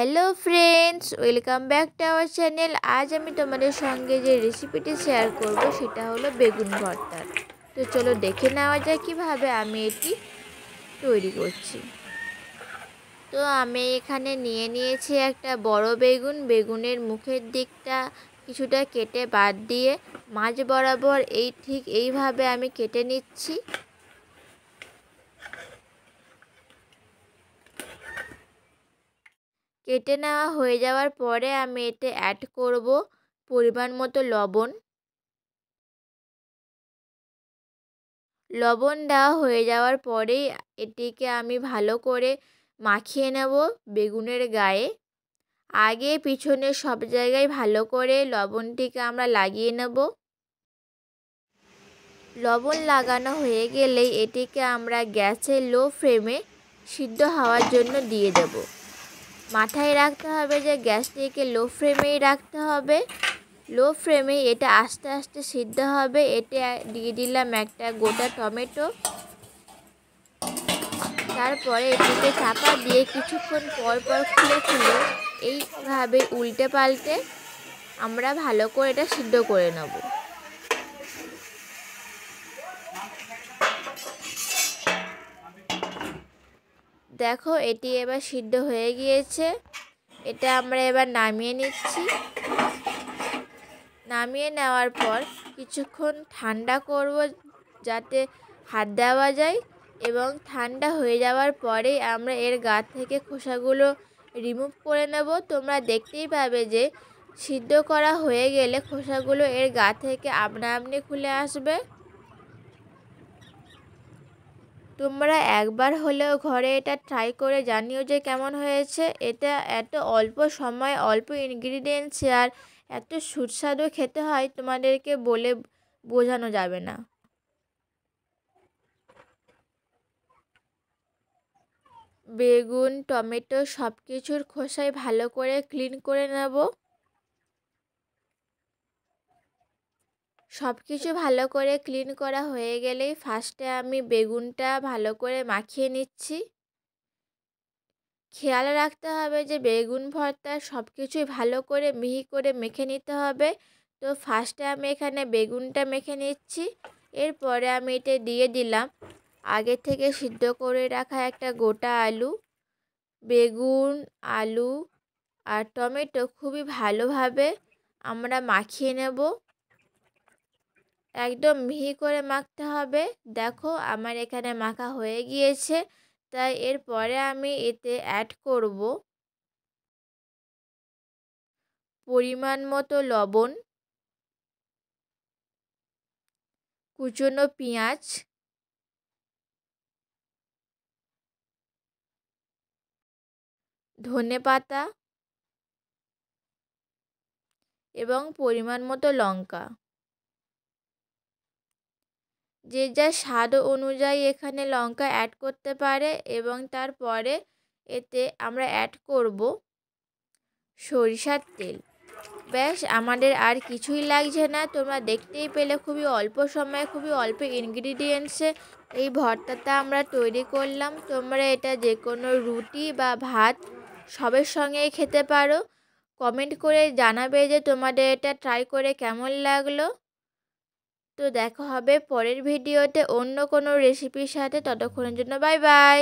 Hello friends, welcome back to our channel. আজ আমি তোমাদের সঙ্গে যে রেসিপিটি শেয়ার করব সেটা হলো বেগুন ভর্তার। তো চলো দেখে নেওয়া যায় কীভাবে আমি এটি তৈরি করছি। তো আমি এখানে নিয়ে নিয়েছি একটা বড় বেগুন। বেগুনের মুখের দিকটা কিছুটা কেটে বাদ দিয়ে মাঝ বরাবর ঠিক এইভাবে আমি কেটে নিচ্ছি। কেটে নেওয়া হয়ে যাওয়ার পরে আমি এতে অ্যাড করব পরিমাণ মতো লবণ। লবণ দেওয়া হয়ে যাওয়ার পরেই এটিকে আমি ভালো করে মাখিয়ে নেব বেগুনের গায়ে। আগে পিছনে সব জায়গায় ভালো করে লবণটিকে আমরা লাগিয়ে নেব। লবণ লাগানো হয়ে গেলেই এটিকে আমরা গ্যাসের লো ফ্লেমে সিদ্ধ হওয়ার জন্য দিয়ে দেব। মাথায় রাখতে হবে যে গ্যাসটিকে লো ফ্লেমেই রাখতে হবে। লো ফ্লেমে এটা আস্তে আস্তে সিদ্ধ হবে। এতে দিয়ে দিলাম একটা গোটা টমেটো। তারপরে এটিকে চাপা দিয়ে কিছুক্ষণ পর পর খুলে খুলে এইভাবে উল্টে পাল্টে আমরা ভালো করে এটা সিদ্ধ করে নেব। দেখো এটি এবার সিদ্ধ হয়ে গিয়েছে। এটা আমরা এবার নামিয়ে নিচ্ছি। নামিয়ে নেওয়ার পর কিছুক্ষণ ঠান্ডা করব যাতে হাত দেওয়া যায়, এবং ঠান্ডা হয়ে যাওয়ার পরেই আমরা এর গা থেকে খোসাগুলো রিমুভ করে নেব। তোমরা দেখতেই পাবে যে সিদ্ধ করা হয়ে গেলে খোসাগুলো এর গা থেকে আপনা আপনি খুলে আসবে। তোমরা একবার হলেও ঘরে এটা ট্রাই করে জানিও যে কেমন হয়েছে। এটা এত অল্প সময় অল্প ইনগ্রিডিয়েন্টস আর এত সুস্বাদু খেতে হয়, তোমাদেরকে বলে বোঝানো যাবে না। বেগুন, টমেটো সব কিছুর খোসাই ভালো করে ক্লিন করে নেব। সব কিছু ভালো করে ক্লিন করা হয়ে গেলেই ফার্স্টে আমি বেগুনটা ভালো করে মাখিয়ে নিচ্ছি। খেয়াল রাখতে হবে যে বেগুন ভর্তা সব কিছুই ভালো করে মিহি করে মেখে নিতে হবে। তো ফার্স্টে আমি এখানে বেগুনটা মেখে নিচ্ছি। এরপরে আমি এটা দিয়ে দিলাম আগে থেকে সিদ্ধ করে রাখা একটা গোটা আলু। বেগুন, আলু আর টমেটো খুবই ভালোভাবে আমরা মাখিয়ে নেব। একদম মিহি করে মাখতে হবে। দেখো আমার এখানে মাখা হয়ে গিয়েছে। তাই এরপরে আমি এতে অ্যাড করব পরিমাণ মতো লবণ, কুচনো পেঁয়াজ, ধনেপাতা এবং পরিমাণ মতো লঙ্কা। যে যার স্বাদ অনুযায়ী এখানে লঙ্কা অ্যাড করতে পারে। এবং তারপরে এতে আমরা অ্যাড করব সরিষার তেল। ব্যাস, আমাদের আর কিছুই লাগছে না। তোমরা দেখতেই পেলে খুবই অল্প সময়ে খুবই অল্প ইনগ্রিডিয়েন্টসে এই ভর্তাটা আমরা তৈরি করলাম। তোমরা এটা যে কোনো রুটি বা ভাত সবের সঙ্গেই খেতে পারো। কমেন্ট করে জানাবে যে তোমাদের এটা ট্রাই করে কেমন লাগলো। তো দেখা হবে পরের ভিডিওতে অন্য কোনো রেসিপির সাথে। ততক্ষণের জন্য বাই বাই।